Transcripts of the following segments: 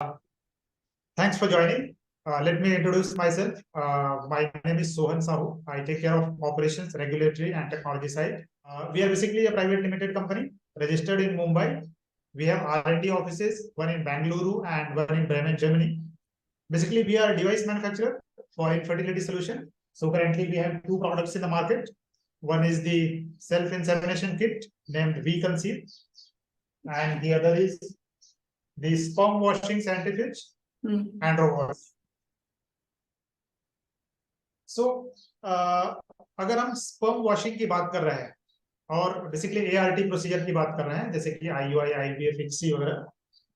Thanks for joining. Let me introduce myself. My name is Sohan Sahu. I take care of operations, regulatory, and technology side. We are basically a private limited company registered in Mumbai. We have R&D offices, one in Bangalore and one in Bremen, Germany. Basically, we are a device manufacturer for infertility solution. So currently, we have two products in the market. One is the self-insemination kit named VConceive, and the other is the sperm washing centrifuge and robots. So अगर हम sperm washing की बात कर रहे हैं और basically ART procedure की बात कर रहे हैं, जैसे कि आईयूआई, आईवीएफ, इक्सी वगैरह,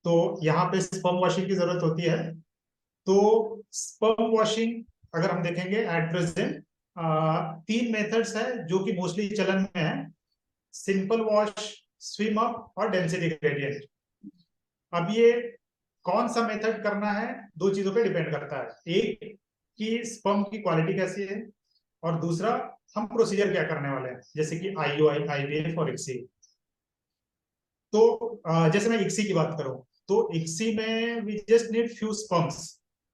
तो यहाँ पे स्पर्म वॉशिंग की जरूरत होती है. तो स्पर्म वॉशिंग अगर हम देखेंगे एट प्रेजेंट तीन मेथड्स है जो कि मोस्टली चलन में है: सिंपल वॉश, स्विम अप और डेंसिटी ग्रेडियंट. अब ये कौन सा मेथड करना है दो चीजों पे डिपेंड करता है. एक कि स्पर्म की क्वालिटी कैसी है, और दूसरा हम प्रोसीजर क्या करने वाले हैं, जैसे कि आईयूआई, आईवीएफ और इक्सी. तो जैसे मैं इक्सी की बात करूं तो इक्सी में we just need few sperms,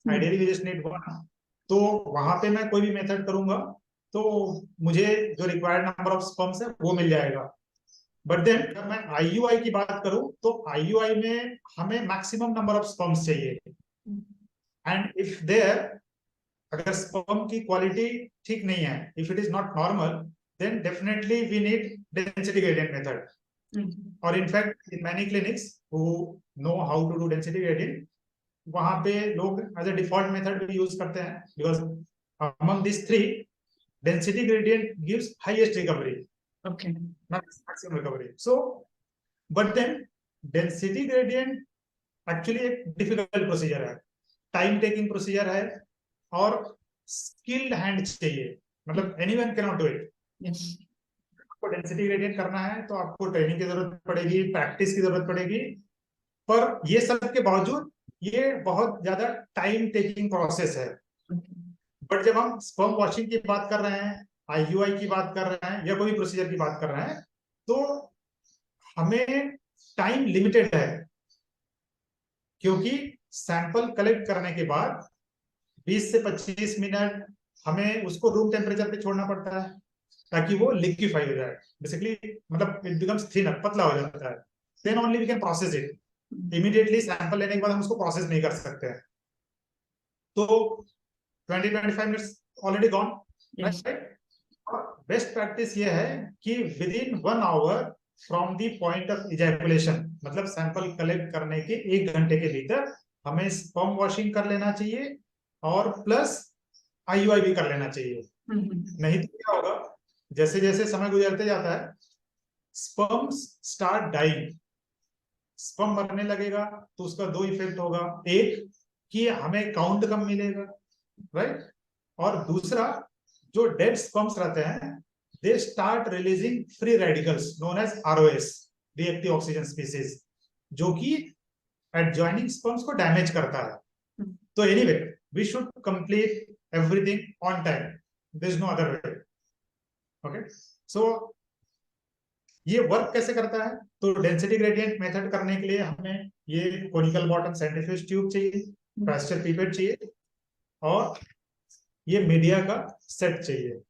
ideally we just need one. तो वहां पे मैं कोई भी मेथड करूंगा तो मुझे जो रिक्वायर्ड नंबर ऑफ स्पर्म्स है वो मिल जाएगा. बट देन अगर मैं आईयूआई की बात करूं तो आईयूआई में हमें मैक्सिमम नंबर ऑफ स्पर्म्स चाहिए. एंड इफ देयर अगर स्पर्म की क्वालिटी ठीक नहीं है, if it is not normal, then definitely we need density gradient method. और in fact in many clinics who know how to do density gradient, वहां पे लोग एज अ डिफॉल्ट मेथड भी यूज करते हैं, because among this three density gradient gives highest recovery, Okay. Maximum recovery. So but then density gradient actually एक difficult procedure है, time taking procedure है, और स्किल्ड हैंड चाहिए. मतलब anyone can not do it. Yes. आपको density gradient करना है तो आपको ट्रेनिंग की जरूरत पड़ेगी, प्रैक्टिस की जरूरत पड़ेगी. पर ये सब के बावजूद ये बहुत ज्यादा टाइम टेकिंग प्रोसेस है. बट जब हम स्पर्म वॉशिंग की बात कर रहे हैं, आईयूआई की बात कर रहे हैं, या कोई प्रोसीजर की बात कर रहे हैं, तो हमें टाइम लिमिटेड है, क्योंकि सैंपल कलेक्ट करने के बाद 20 से 25 मिनट हमें उसको रूम टेम्परेचर पे छोड़ना पड़ता है ताकि वो लिक्विफाई हो जाए. बेसिकली मतलब इट बिकम्स थिनर, पतला हो जाता है. Then only we can process it. Immediately sample लेने के बाद हम उसको प्रोसेस नहीं कर सकते हैं. तो 20-25 minutes already gone. Best practice ये है कि with in 1 our from the point of ejaculation, मतलब सैंपल कलेक्ट करने के 1 घंटे के भीतर हमें स्पर्म वॉशिंग कर लेना चाहिए और प्लस आईयूआई भी कर लेना चाहिए. नहीं तो क्या होगा, जैसे जैसे समय गुजरते जाता है स्पर्म्स स्टार्ट डाइंग. स्पर्म मरने लगेगा तो उसका दो इफेक्ट होगा. एक कि हमें काउंट कम मिलेगा, राइट. और दूसरा, जो डेड स्पर्म्स रहते हैं they start releasing free radicals known as ROS, reactive oxygen species, जो कि एडजॉइनिंग स्पर्म्स को डैमेज करता है. तो anyway we should complete everything on time. There is no other way. Okay, so ये वर्क कैसे करता है? तो डेंसिटी ग्रेडियंट मेथड करने के लिए हमें ये कोनिकल बॉटम सेंट्रीफ्यूज ट्यूब चाहिए, प्रेशर पिपेट चाहिए, और ये मीडिया का सेट चाहिए.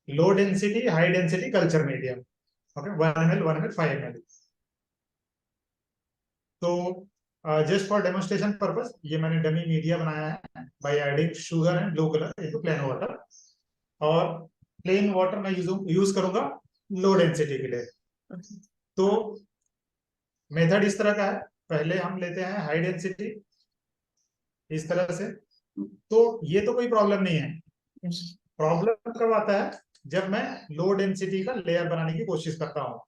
Low density, high density culture medium. Okay, 1 ml, 1 ml, 5 ml. तो जस्ट फॉर डेमोन्स्ट्रेशन पर्पस ये मैंने डमी मीडिया बनाया है by adding sugar and blue colour into plain water. और प्लेन वाटर मैं यूज करूंगा लो डेंसिटी के लिए. तो मेथड इस तरह का है. पहले हम लेते हैं हाई डेंसिटी इस तरह से. तो ये तो कोई प्रॉब्लम नहीं है. प्रॉब्लम कब आता है? जब मैं लो डेंसिटी का लेयर बनाने की कोशिश करता हूँ.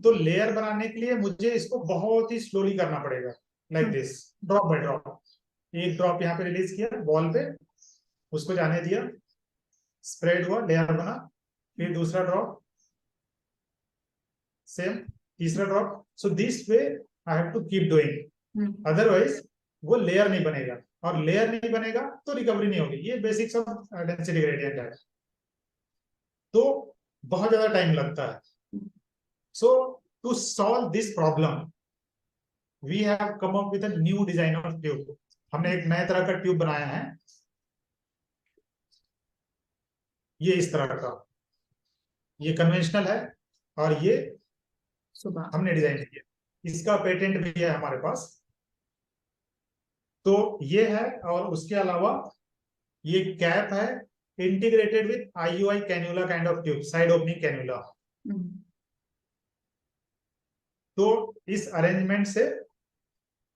तो लेयर बनाने के लिए मुझे इसको बहुत ही स्लोली करना पड़ेगा, like this, drop by drop. एक ड्रॉप यहाँ पे रिलीज किया वॉल पे, उसको जाने दिया, स्प्रेड हुआ, लेयर बना. फिर दूसरा ड्रॉप, सेम, तीसरा drop. So this way I have to keep doing, otherwise वो लेयर नहीं बनेगा, और लेयर नहीं बनेगा तो रिकवरी नहीं होगी. ये बेसिक्स ऑफ डेंसिटी ग्रेडियंट है. तो बहुत ज्यादा टाइम लगता है. So to solve this problem we have come up with a new design of tube. हमने एक नए तरह का ट्यूब बनाया है, ये इस तरह का, ये कन्वेंशनल है और ये सुबह हमने डिजाइन किया, इसका पेटेंट भी है हमारे पास। तो ये है, और उसके अलावा ये कैप है integrated with IUI cannula kind of tube, side opening cannula. तो इस अरेंजमेंट से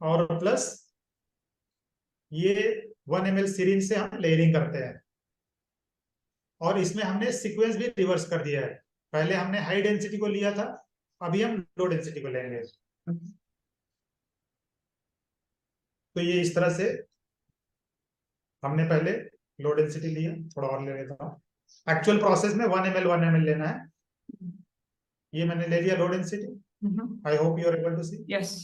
और प्लस ये 1 ml सीरीज से हम लेयरिंग करते हैं, और इसमें हमने सीक्वेंस भी रिवर्स कर दिया है। पहले हमने हाई डेंसिटी को लिया था, अभी हम लो डेंसिटी को लेंगे। तो ये इस तरह से हमने पहले लो डेंसिटी लिया, थोड़ा और ले लेता हूँ। एक्चुअल प्रोसेस में 1 ml लेना है। ये मैंने ले लिया low density. I hope you are able to see. Yes.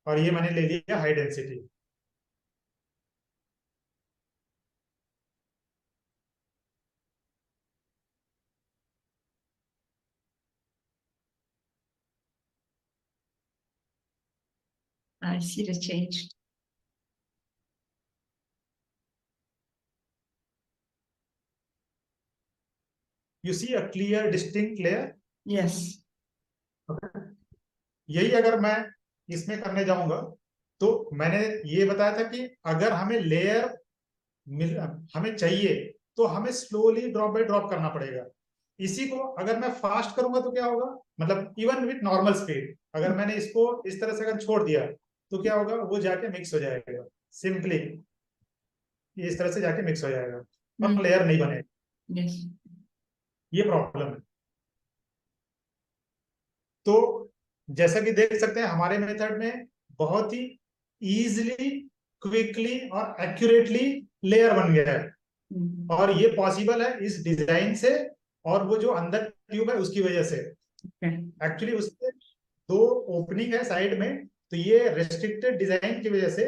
और ये मैंने ले लिया high density. I see the change. You see a clear distinct layer? Yes. यही अगर मैं इसमें करने जाऊंगा, तो मैंने ये बताया था कि अगर हमें लेयर हमें चाहिए तो हमें स्लोली ड्रॉप बाय ड्रॉप करना पड़ेगा। इसी को अगर मैं फास्ट करूंगा तो क्या होगा, मतलब इवन विथ नॉर्मल स्पीड, अगर मैंने इसको इस तरह से अगर छोड़ दिया तो क्या होगा, वो जाके मिक्स हो जाएगा सिंपली, इस तरह से जाके मिक्स हो जाएगा और लेयर नहीं बनेगा। Yes. ये प्रॉब्लम है। तो जैसा कि देख सकते हैं हमारे मेथड में बहुत ही इजीली, क्विकली और एक्यूरेटली लेयर बन गया है, और ये पॉसिबल है इस डिजाइन से, और वो जो अंदर ट्यूब है उसकी वजह से। एक्चुअली उसके दो ओपनिंग है साइड में, तो ये रेस्ट्रिक्टेड डिजाइन की वजह से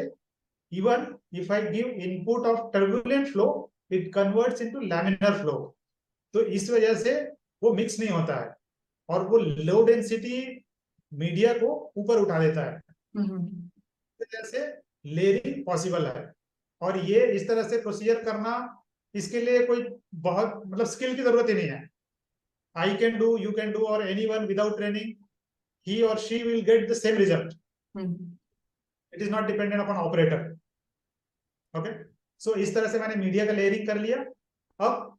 even if I give input of turbulent flow, it converts into laminar flow. तो इस वजह से वो मिक्स नहीं होता है, और वो लो डेंसिटी मीडिया को ऊपर उठा देता है। इस वजह से लेयरिंग पॉसिबल है। और ये इस तरह से प्रोसीजर करना, इसके लिए कोई बहुत मतलब स्किल की जरूरत ही नहीं है। I can do, you can do, और anyone without training, he or she will get the same result. It is not dependent upon operator. Okay, so इस तरह से मैंने मीडिया का लेयरिंग कर लिया। अब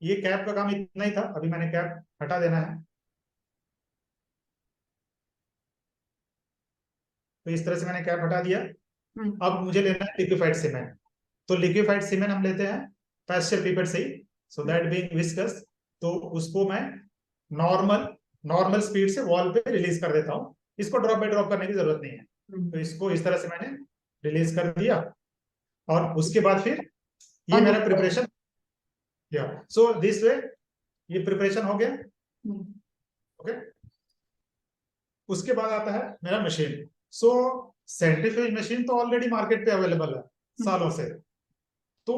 ये कैप का काम इतना ही था, अभी मैंने कैप हटा देना है। तो इस तरह से मैंने कैप हटा दिया। अब मुझे लेना है लिक्विफाइड सीमेंट। तो लिक्विफाइड सीमेंट हम लेते हैं पास्चर पिपेट से ही, सो दैट बीइंग विस्कस। तो उसको मैं नॉर्मल स्पीड से वॉल पे रिलीज कर देता हूँ। इसको ड्रॉप बाय ड्रॉप करने की जरूरत नहीं है। तो इसको इस तरह से मैंने रिलीज कर दिया, और उसके बाद फिर ये मेरा प्रिपरेशन, या सो दिस वे ये प्रिपरेशन हो गया। ओके, उसके बाद आता है मेरा मशीन। सो सेंट्रीफ्यूज मशीन तो ऑलरेडी मार्केट पे अवेलेबल है सालों से। तो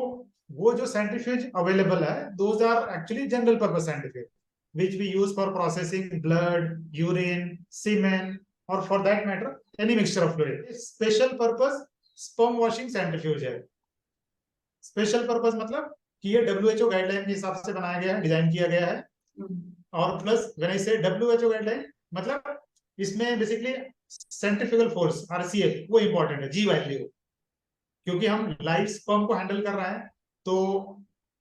वो जो सेंट्रीफ्यूज अवेलेबल है, those are actually general purpose centrifuge which we use for processing blood, urine, semen, or for that matter any mixture of fluid. Special purpose sperm washing centrifuge है। Special purpose मतलब कि ये WHO guideline के हिसाब से बनाया गया है, डिजाइन किया गया है। और प्लस व्हेन आई से WHO गाइडलाइन, मतलब इसमें बेसिकली सेंट्रीफ्यूगल फोर्स RCF वो इंपॉर्टेंट है, जी वैल्यू, क्योंकि हम लाइव स्पर्म को हैंडल कर रहे हैं, तो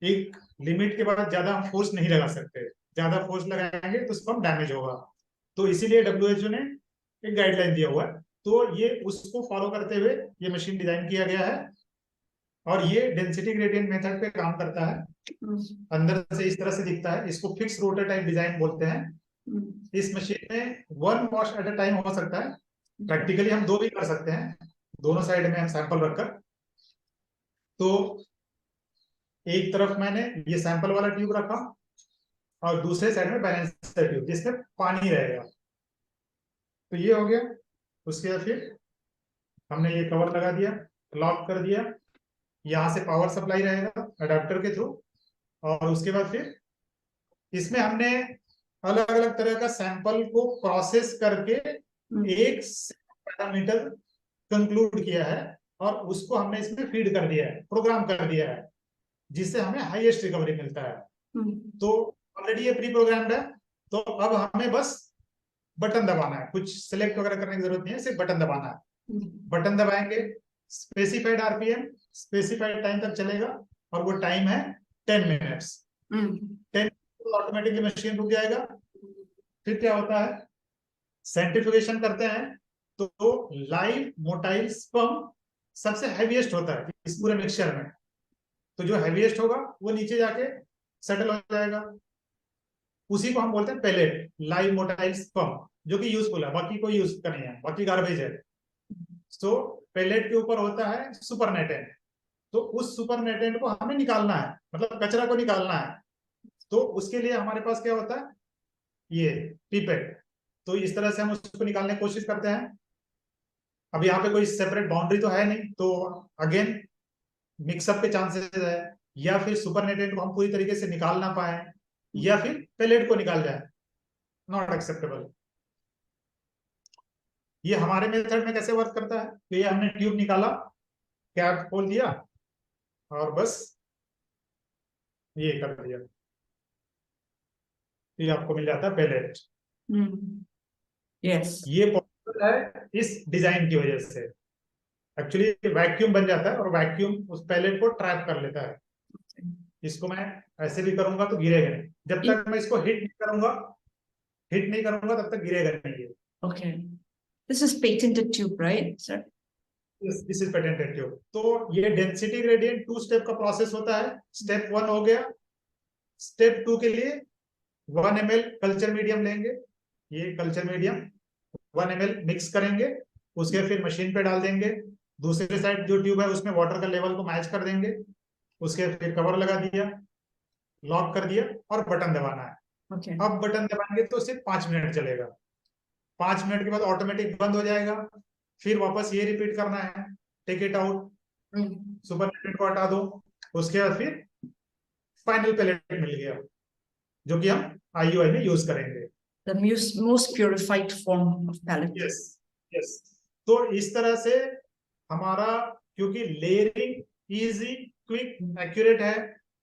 एक लिमिट के बाद ज्यादा हम फोर्स नहीं लगा सकते। ज्यादा फोर्स लगाएंगे तो स्पर्म डैमेज होगा। तो इसीलिए WHO ने एक गाइडलाइन दिया हुआ है। तो ये उसको फॉलो करते हुए ये मशीन डिजाइन किया गया है, और ये डेंसिटी ग्रेडियंट मेथड पे काम करता है। अंदर से इस तरह से दिखता है, इसको फिक्स रोटर टाइप डिजाइन बोलते हैं। इस मशीन में 1 वॉश एट अ टाइम हो सकता है। प्रैक्टिकली हम 2 भी कर सकते हैं, दोनों साइड में हम सैंपल रखकर। तो एक तरफ मैंने ये सैंपल वाला ट्यूब रखा, और दूसरे साइड में बैलेंसर ट्यूब जिसमें पानी रहेगा। तो ये हो गया। उसके बाद फिर हमने ये कवर लगा दिया, लॉक कर दिया। यहाँ से पावर सप्लाई रहेगा अडेप्टर के थ्रू, और उसके बाद फिर इसमें हमने अलग अलग तरह का सैंपल को प्रोसेस करके एक पैरामीटर कंक्लूड किया है और उसको हमने इसमें फीड कर दिया है, प्रोग्राम कर दिया है, जिससे हमें हाईएस्ट रिकवरी मिलता है। तो ऑलरेडी ये प्री प्रोग्राम्ड है, तो अब हमें बस बटन दबाना है, कुछ सिलेक्ट वगैरह करने की जरूरत नहीं है, सिर्फ बटन दबाना है। बटन दबाएंगे, स्पेसिफाइड आरपीएम, स्पेसिफाइड टाइम तक चलेगा और वो टाइम है 10 मिनट्स। 10 ऑटोमेटिकली मशीन रुक जाएगा। फिर क्या होता है, सेंट्रीफ्यूगेशन करते हैं तो लाइव मोटाइल स्पर्म सबसे हैवीएस्ट होता है इस पूरे मिक्सचर में, तो जो हैवीएस्ट होगा वो नीचे जाके सेटल हो जाएगा। उसी को हम बोलते हैं पेलेट, लाइव मोटाइल स्पर्म, जो कि यूजफुल है, बाकी कोई यूज का नहीं है, बाकी गार्बेज है। तो पेलेट के ऊपर होता है सुपरनेटेंट, तो उस सुपरनेटेंट को हमें निकालना है, मतलब कचरा को निकालना है। तो उसके लिए हमारे पास क्या होता है, ये पिपेट। तो इस तरह से हम उसको निकालने की कोशिश करते हैं। अब यहाँ पे कोई सेपरेट बाउंड्री तो है नहीं, तो अगेन मिक्सअप के चांसेस है, या फिर सुपरनेटेंट को हम पूरी तरीके से निकाल ना पाए, या फिर पेलेट को निकाल जाए, नॉट एक्सेप्टेबल। ये हमारे मेथड में कैसे वर्क करता है, तो ये हमने ट्यूब निकाला, कैप खोल दिया और बस ये कर दिया, ये आपको मिल जाता है पेलेट। यस, ये पॉसिबल है इस डिजाइन की वजह से। एक्चुअली वैक्यूम बन जाता है और वैक्यूम उस पेलेट को ट्रैप कर लेता है। इसको मैं ऐसे भी करूंगा तो गिरेगा नहीं, जब तक मैं इसको हिट नहीं करूंगा तब तक गिरेगा नहीं ये। Okay, this is patented tube right sir? This is patented tube. तो ये डेंसिटी ग्रेडियंट 2 स्टेप का प्रोसेस होता है। स्टेप 1 हो गया। स्टेप 2 के लिए 1 ml कल्चर मीडियम लेंगे, ये कल्चर मीडियम 1 ml मिक्स करेंगे, उसके फिर मशीन पे डाल देंगे। दूसरे साइड जो ट्यूब है उसमें वाटर का लेवल को मैच कर देंगे, उसके फिर कवर लगा दिया, लॉक कर दिया और बटन दबाना है। Okay. अब बटन दबाएंगे तो सिर्फ 5 मिनट चलेगा। 5 मिनट के बाद ऑटोमेटिक बंद हो जाएगा। फिर वापस ये रिपीट करना है, टेक इट आउट, सुपरनेटेंट को हटा दो, उसके बाद फिर फाइनल पेलेट मिल गया, जो कि हम आईयूआई में यूज करेंगे। The most purified form of pellet. Yes yes. तो इस तरह से हमारा, क्योंकि लेयरिंग इजी, क्विक, एक्यूरेट है,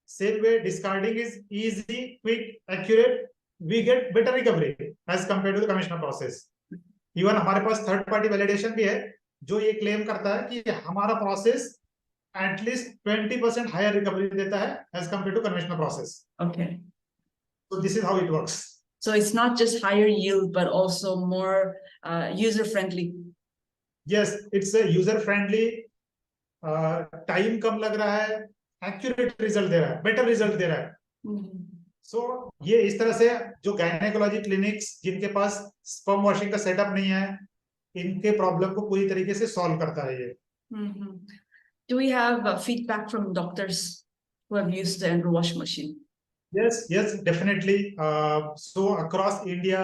same way discarding is easy, quick, accurate, we get better recovery as compare to the conventional process. Even हमारे पास थर्ड पार्टी वैलिडेशन भी है जो ये क्लेम करता है कि हमारा प्रोसेस एटलीस्ट 20% हायर रिकवरी देता है as compare to conventional process. Okay. So this is how it works. So it's not just higher yield, but also more user-friendly. Yes, it's a user-friendly. Time कम लग रहा है, accurate result दे रहा है, better result दे रहा है। सो ये इस तरह से जो गायनेकोलॉजी क्लिनिक्स जिनके पास स्पर्म वॉशिंग का सेटअप नहीं है, इनके प्रॉब्लम को पूरी तरीके से सॉल्व करता है ये। Do we have feedback from doctors who have used the Enro wash machine? Yes, definitely. So across India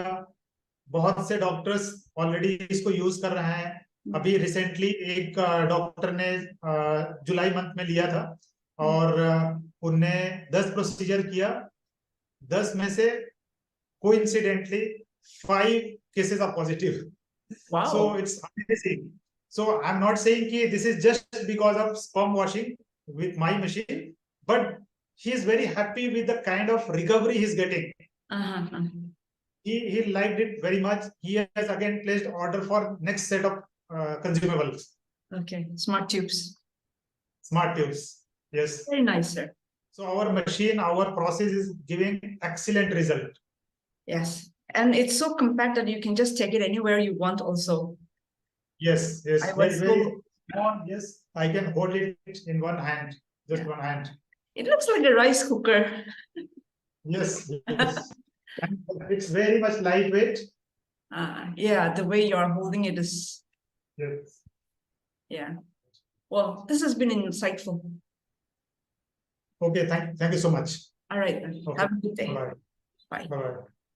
बहुत से डॉक्टर्स ऑलरेडी इसको यूज कर रहे हैं। अभी रिसेंटली एक डॉक्टर ने जुलाई मंथ में लिया था और उनने 10 प्रोसीजर किया, 10 में से coincidentally 5 cases are positive. Wow. So it's amazing. So I'm not saying कि this is just because of sperm washing with my machine, but he is very happy with the kind of recovery he's getting. He liked it very much. He has again placed order for next set of consumables. Okay, smart tubes. Smart tubes. Yes. Very nice, sir. So our machine, our process is giving excellent result. Yes, and it's so compact that you can just take it anywhere you want. Also. Yes. Very small. Yes, I can hold it in one hand, just one hand. It looks like a rice cooker. Yes. It's very much lightweight. Yeah, the way you are holding it is. Yes. Yeah. Well, this has been insightful. Okay, thank you so much. All right. Then. Okay. Have a good day. Bye. Bye. Bye.